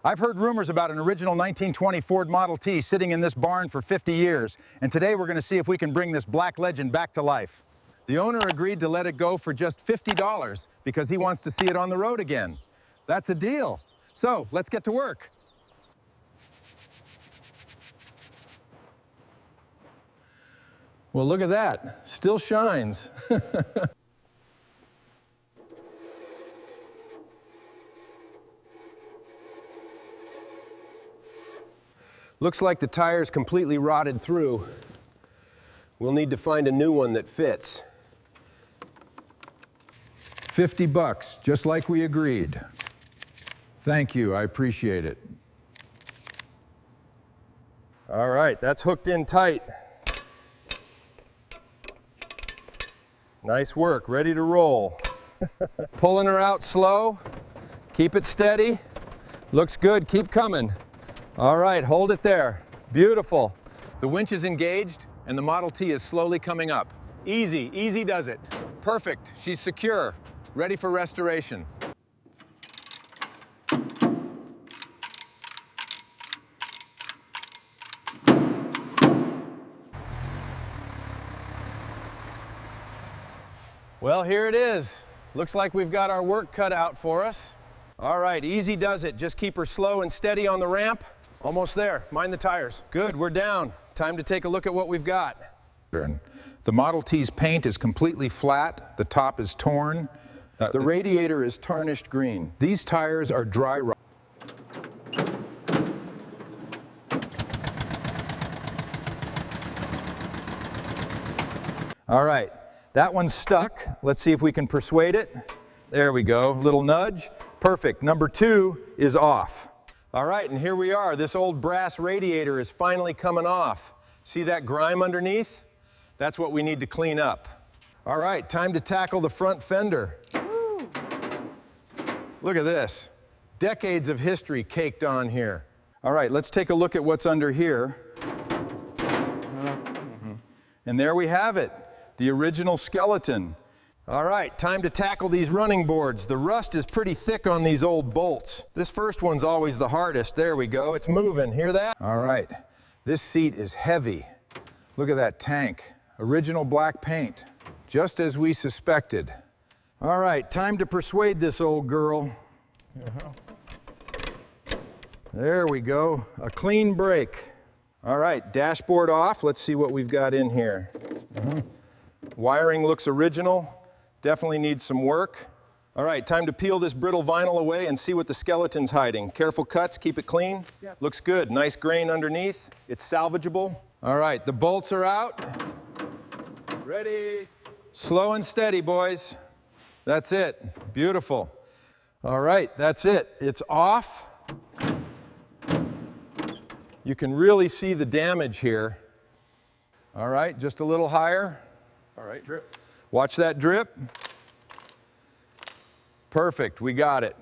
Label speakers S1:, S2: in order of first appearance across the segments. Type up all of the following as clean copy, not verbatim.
S1: I've heard rumors about an original 1920 Ford Model T sitting in this barn for 50 years, and today we're going to see if we can bring this black legend back to life. The owner agreed to let it go for just $50 because he wants to see it on the road again. That's a deal. So, let's get to work. Well, look at that. Still shines. Looks like the tire's completely rotted through. We'll need to find a new one that fits. $50, just like we agreed. Thank you, I appreciate it. All right, that's hooked in tight. Nice work, ready to roll. Pulling her out slow. Keep it steady. Looks good, keep coming. All right, hold it there. Beautiful. The winch is engaged and the Model T is slowly coming up. Easy, easy does it. Perfect, she's secure, ready for restoration. Well, here it is. Looks like we've got our work cut out for us. All right, easy does it. Just keep her slow and steady on the ramp. Almost there. Mind the tires. Good, we're down. Time to take a look at what we've got. The Model T's paint is completely flat. The top is torn. The radiator is tarnished green. These tires are dry rot. All right. That one's stuck. Let's see if we can persuade it. There we go, little nudge. Perfect, number 2 is off. All right, and here we are. This old brass radiator is finally coming off. See that grime underneath? That's what we need to clean up. All right, time to tackle the front fender. Woo. Look at this. Decades of history caked on here. All right, let's take a look at what's under here. And there we have it. The original skeleton. All right, time to tackle these running boards. The rust is pretty thick on these old bolts. This first one's always the hardest. There we go, it's moving, hear that? All right, this seat is heavy. Look at that tank. Original black paint, just as we suspected. All right, time to persuade this old girl. There we go, a clean break. All right, dashboard off. Let's see what we've got in here. Wiring looks original, definitely needs some work. All right, time to peel this brittle vinyl away and see what the skeleton's hiding. Careful cuts, keep it clean. Yep. Looks good, nice grain underneath. It's salvageable. All right, the bolts are out. Ready. Slow and steady, boys. That's it, beautiful. All right, that's it, it's off. You can really see the damage here. All right, just a little higher. All right, drip. Watch that drip. Perfect, we got it.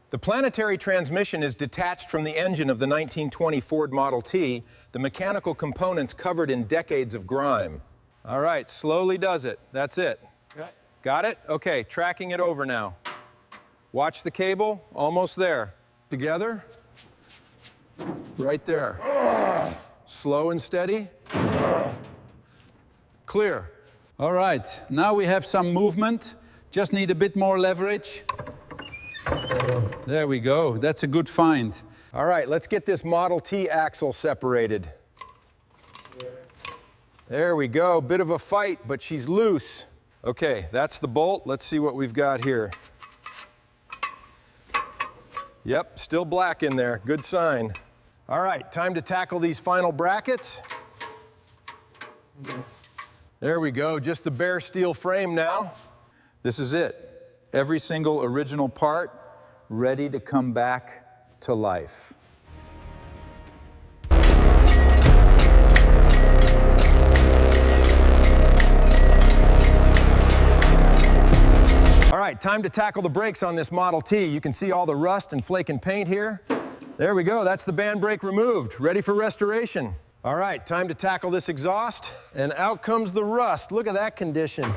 S1: The planetary transmission is detached from the engine of the 1920 Ford Model T, the mechanical components covered in decades of grime. All right, slowly does it. That's it. Got it? Okay, tracking it over now. Watch the cable, almost there. Together. Right there. Slow and steady. Clear.
S2: All right, now we have some movement. Just need a bit more leverage. There we go, that's a good find.
S1: All right, let's get this Model T axle separated. There we go, bit of a fight, but she's loose. Okay, that's the bolt. Let's see what we've got here. Yep, still black in there, good sign. All right, time to tackle these final brackets. There we go, just the bare steel frame now. This is it. Every single original part ready to come back to life. All right, time to tackle the brakes on this Model T. You can see all the rust and flaking paint here. There we go, that's the band brake removed, ready for restoration. All right, time to tackle this exhaust, and out comes the rust. Look at that condition.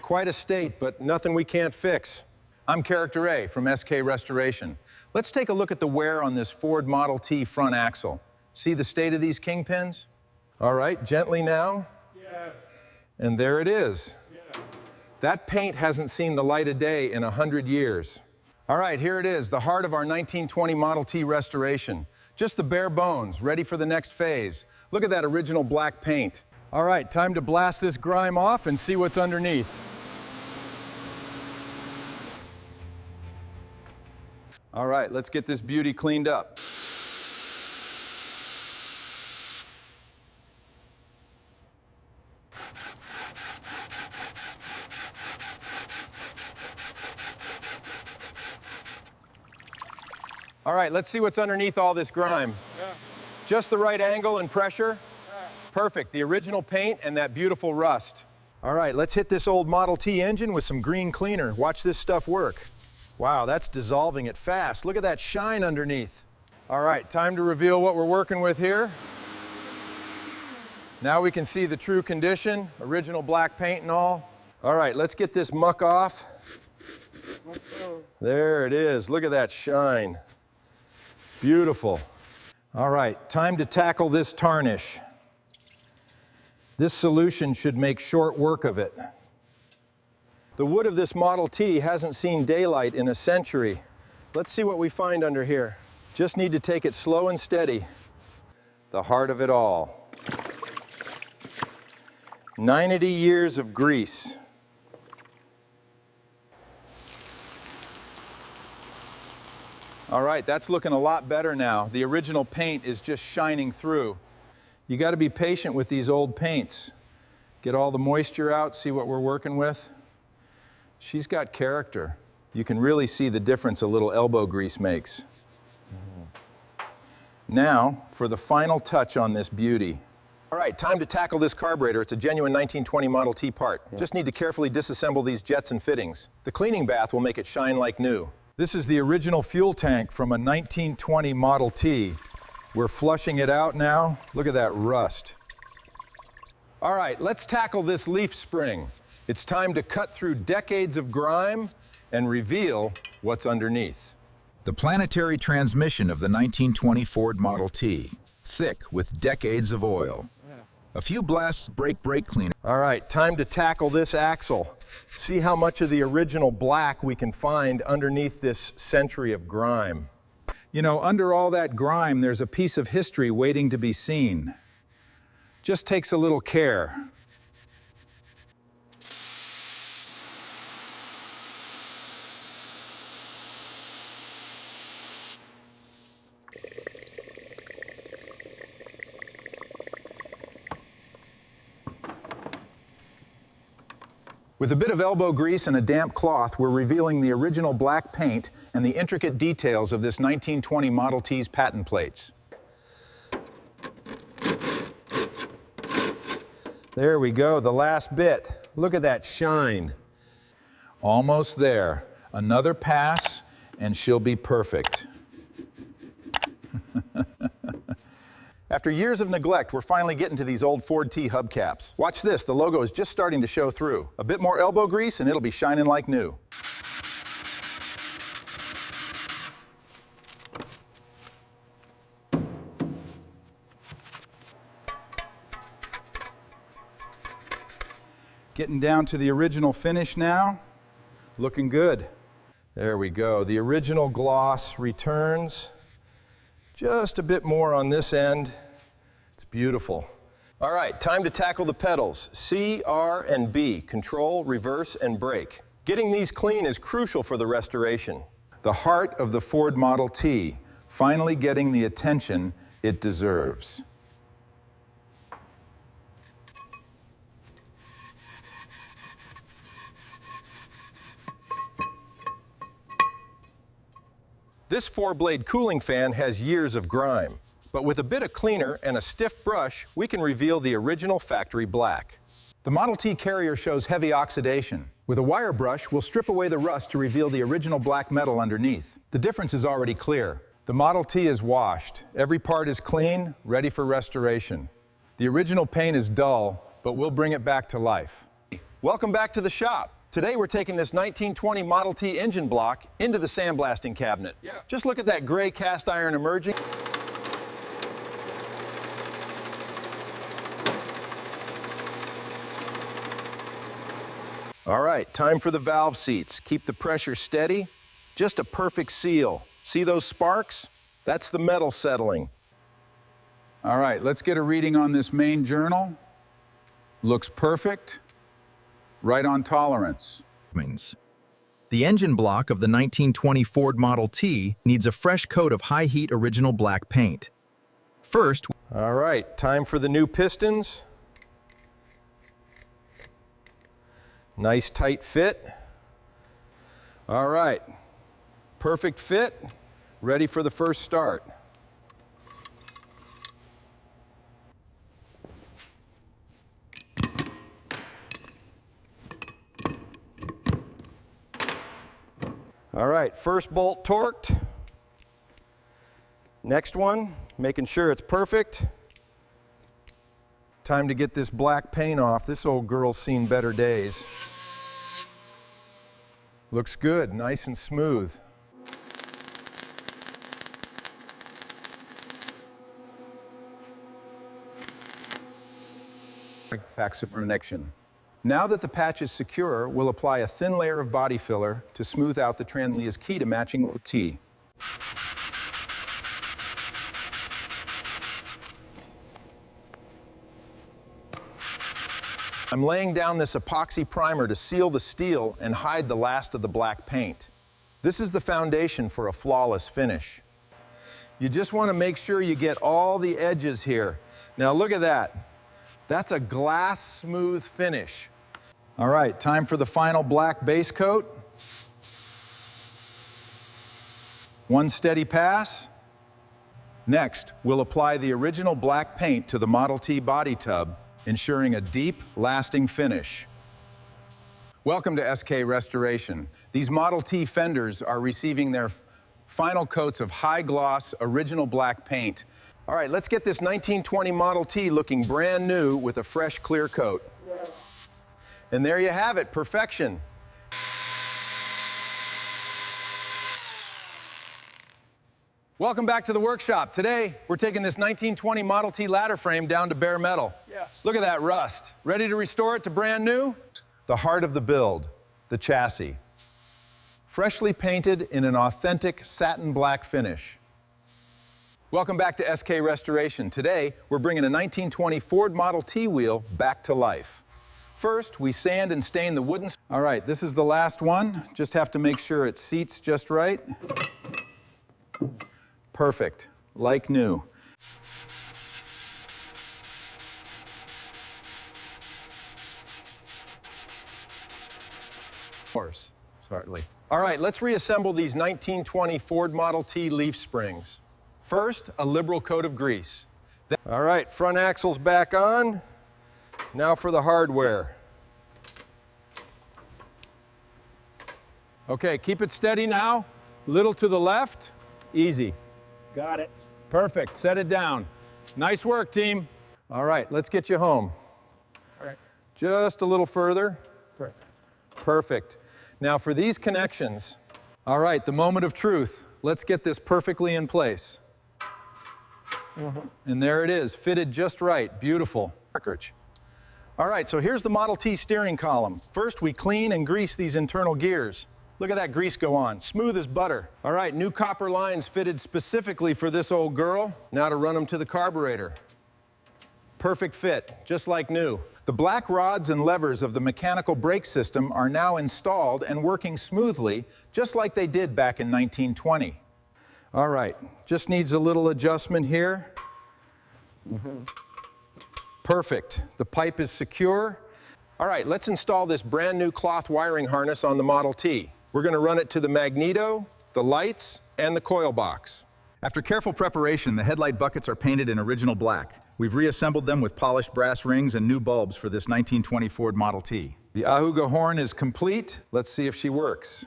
S1: Quite a state, but nothing we can't fix. I'm Character A from SK Restoration. Let's take a look at the wear on this Ford Model T front axle. See the state of these kingpins? All right, gently now.
S3: Yes.
S1: And there it is.
S3: Yes.
S1: That paint hasn't seen the light of day in 100 years. All right, here it is, the heart of our 1920 Model T restoration. Just the bare bones, ready for the next phase. Look at that original black paint. All right, time to blast this grime off and see what's underneath. All right, let's get this beauty cleaned up. All right, let's see what's underneath all this grime.
S3: Yeah.
S1: Just the right angle and pressure?
S3: Yeah.
S1: Perfect, the original paint and that beautiful rust. All right, let's hit this old Model T engine with some green cleaner. Watch this stuff work. Wow, that's dissolving it fast. Look at that shine underneath. All right, time to reveal what we're working with here. Now we can see the true condition, original black paint and all. All right, let's get this muck off. There it is, look at that shine. Beautiful. All right, time to tackle this tarnish. This solution should make short work of it. The wood of this Model T hasn't seen daylight in a century. Let's see what we find under here. Just need to take it slow and steady. The heart of it all. 90 years of grease. All right, that's looking a lot better now. The original paint is just shining through. You got to be patient with these old paints. Get all the moisture out, see what we're working with. She's got character. You can really see the difference a little elbow grease makes. Now, for the final touch on this beauty. All right, time to tackle this carburetor. It's a genuine 1920 Model T part. Just need to carefully disassemble these jets and fittings. The cleaning bath will make it shine like new. This is the original fuel tank from a 1920 Model T. We're flushing it out now. Look at that rust. All right, let's tackle this leaf spring. It's time to cut through decades of grime and reveal what's underneath.
S4: The planetary transmission of the 1920 Ford Model T, thick with decades of oil. A few blasts break brake cleaner.
S1: All right, time to tackle this axle. See how much of the original black we can find underneath this century of grime.
S2: You know, under all that grime, there's a piece of history waiting to be seen. Just takes a little care.
S1: With a bit of elbow grease and a damp cloth, we're revealing the original black paint and the intricate details of this 1920 Model T's patent plates. There we go, the last bit. Look at that shine.
S2: Almost there. Another pass, and she'll be perfect.
S1: After years of neglect, we're finally getting to these old Ford T hubcaps. Watch this, the logo is just starting to show through. A bit more elbow grease and it'll be shining like new.
S2: Getting down to the original finish now. Looking good.
S1: There we go. The original gloss returns. Just a bit more on this end. It's beautiful. All right, time to tackle the pedals. C, R, and B, control, reverse, and brake. Getting these clean is crucial for the restoration.
S2: The heart of the Ford Model T, finally getting the attention it deserves.
S1: This 4-blade cooling fan has years of grime, but with a bit of cleaner and a stiff brush, we can reveal the original factory black.
S2: The Model T carrier shows heavy oxidation. With a wire brush, we'll strip away the rust to reveal the original black metal underneath. The difference is already clear. The Model T is washed. Every part is clean, ready for restoration. The original paint is dull, but we'll bring it back to life.
S1: Welcome back to the shop. Today we're taking this 1920 Model T engine block into the sandblasting cabinet. Yeah. Just look at that gray cast iron emerging. All right, time for the valve seats. Keep the pressure steady. Just a perfect seal. See those sparks? That's the metal settling.
S2: All right, let's get a reading on this main journal. Looks perfect. Right on tolerance.
S4: The engine block of the 1920 Ford Model T needs a fresh coat of high-heat original black paint. First,
S1: all right, time for the new pistons. Nice tight fit. All right, perfect fit, ready for the first start. All right, first bolt torqued. Next one, making sure it's perfect. Time to get this black paint off. This old girl's seen better days. Looks good, nice and smooth.
S2: Connection. Now that the patch is secure, we'll apply a thin layer of body filler to smooth out the translation is key to matching OT.
S1: I'm laying down this epoxy primer to seal the steel and hide the last of the black paint. This is the foundation for a flawless finish. You just want to make sure you get all the edges here. Now look at that. That's a glass smooth finish.
S2: All right, time for the final black base coat. One steady pass. Next, we'll apply the original black paint to the Model T body tub, ensuring a deep, lasting finish. Welcome to SK Restoration. These Model T fenders are receiving their final coats of high-gloss, original black paint. All right, let's get this 1920 Model T looking brand new with a fresh clear coat. And there you have it, perfection. Welcome back to the workshop. Today, we're taking this 1920 Model T ladder frame down to bare metal. Yes. Look at that rust. Ready to restore it to brand new? The heart of the build, the chassis. Freshly painted in an authentic satin black finish. Welcome back to SK Restoration. Today, we're bringing a 1920 Ford Model T wheel back to life. First, we sand and stain the wooden... All right, this is the last one. Just have to make sure it seats just right. Perfect, like new.
S1: Course, certainly. All right, let's reassemble these 1920 Ford Model T leaf springs. First, a liberal coat of grease. All right, front axle's back on. Now for the hardware. Okay, keep it steady now. Little to the left, easy.
S3: Got it.
S1: Perfect, set it down. Nice work, team. All right, let's get you home.
S3: All right.
S1: Just a little further.
S3: Perfect.
S1: Perfect. Now for these connections, all right, the moment of truth. Let's get this perfectly in place. And there it is, fitted just right, beautiful. All right, so here's the Model T steering column. First, we clean and grease these internal gears. Look at that grease go on, smooth as butter. All right, new copper lines fitted specifically for this old girl. Now to run them to the carburetor. Perfect fit, just like new. The black rods and levers of the mechanical brake system are now installed and working smoothly, just like they did back in 1920. All right, just needs a little adjustment here. Perfect, the pipe is secure. All right, let's install this brand new cloth wiring harness on the Model T. We're gonna run it to the magneto, the lights, and the coil box.
S2: After careful preparation, the headlight buckets are painted in original black. We've reassembled them with polished brass rings and new bulbs for this 1920 Ford Model T.
S1: The Ahuga horn is complete. Let's see if she works.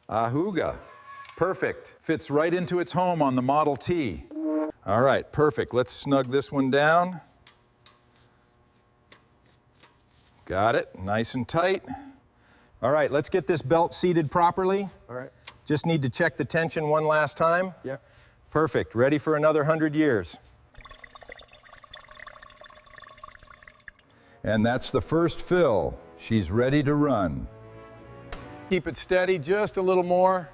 S1: Ahuga. Perfect. Fits right into its home on the Model T. All right, perfect. Let's snug this one down. Got it, nice and tight. All right, let's get this belt seated properly.
S3: All right.
S1: Just need to check the tension one last time.
S3: Yeah.
S1: Perfect, ready for another 100 years.
S2: And that's the first fill. She's ready to run.
S1: Keep it steady, just a little more.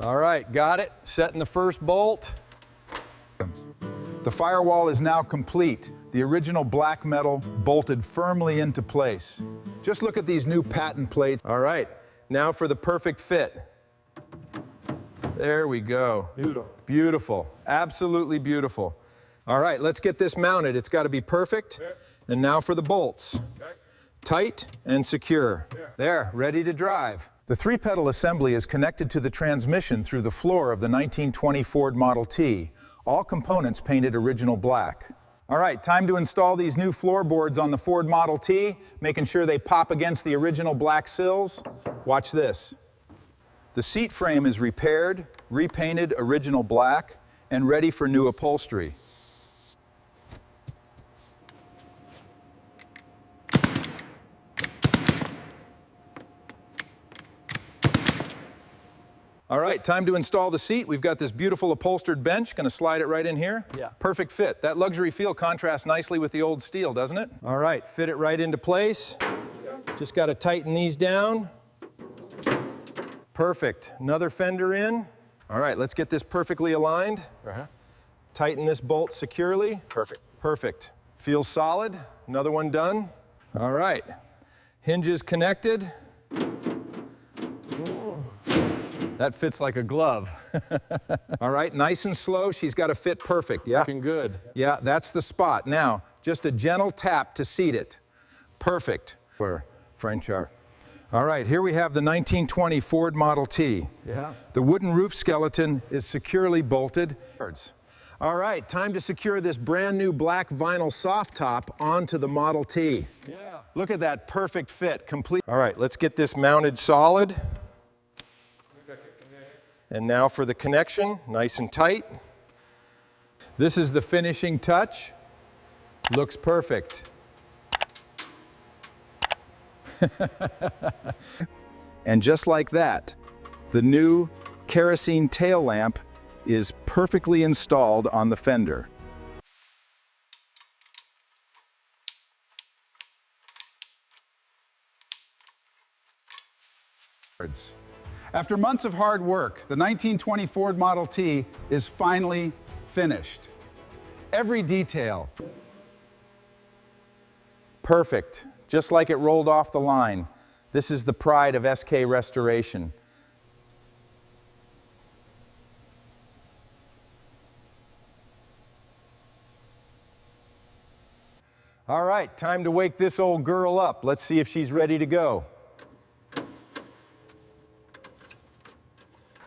S1: All right, got it. Setting the first bolt.
S2: The firewall is now complete. The original black metal bolted firmly into place. Just look at these new patent plates.
S1: All right, now for the perfect fit. There we go.
S3: Beautiful.
S1: Beautiful, absolutely beautiful. All right, let's get this mounted. It's got to be perfect. And now for the bolts. Tight and secure. There, ready to drive.
S2: The three-pedal assembly is connected to the transmission through the floor of the 1920 Ford Model T. All components painted original black.
S1: All right, time to install these new floorboards on the Ford Model T, making sure they pop against the original black sills. Watch this.
S2: The seat frame is repaired, repainted original black, and ready for new upholstery.
S1: All right, time to install the seat. We've got this beautiful upholstered bench. Gonna slide it right in here.
S3: Yeah.
S1: Perfect fit. That luxury feel contrasts nicely with the old steel, doesn't it? All right, fit it right into place. Just gotta tighten these down. Perfect. Another fender in. All right, let's get this perfectly aligned. Tighten this bolt securely.
S3: Perfect.
S1: Perfect. Feels solid. Another one done. All right. Hinges connected. That fits like a glove. All right, nice and slow. She's got to fit perfect. Yeah.
S3: Looking good.
S1: Yeah, that's the spot. Now, just a gentle tap to seat it. Perfect.
S2: For French art.
S1: All right, here we have the 1920 Ford Model T.
S3: Yeah.
S1: The wooden roof skeleton is securely bolted. All right, time to secure this brand new black vinyl soft top onto the Model T.
S3: Yeah.
S1: Look at that perfect fit, complete. All right, let's get this mounted solid. And now for the connection, nice and tight. This is the finishing touch. Looks perfect.
S2: And just like that, the new kerosene tail lamp is perfectly installed on the fender. After months of hard work, the 1920 Ford Model T is finally finished. Every detail.
S1: Perfect, just like it rolled off the line. This is the pride of SK Restoration. All right, time to wake this old girl up. Let's see if she's ready to go.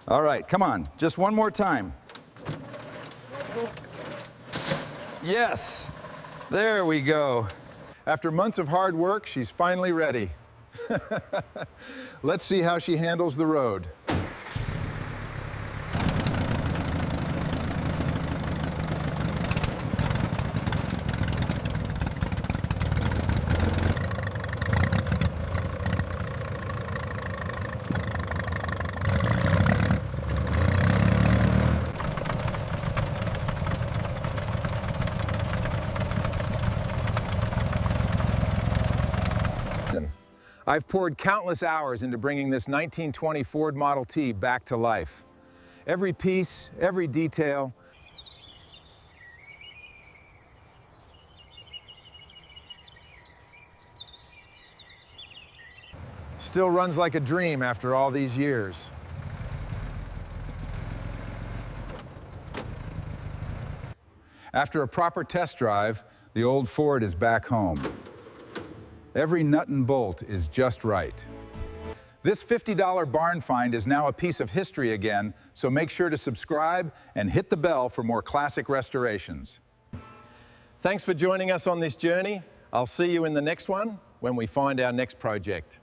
S2: All right, come on, just one more time. Yes, there we go. After months of hard work, she's finally ready. Let's see how she handles the road.
S1: I've poured countless hours into bringing this 1920 Ford Model T back to life. Every piece, every detail. Still runs like a dream after all these years.
S2: After a proper test drive, the old Ford is back home. Every nut and bolt is just right. This $50 barn find is now a piece of history again, so make sure to subscribe and hit the bell for more classic restorations.
S1: Thanks for joining us on this journey. I'll see you in the next one when we find our next project.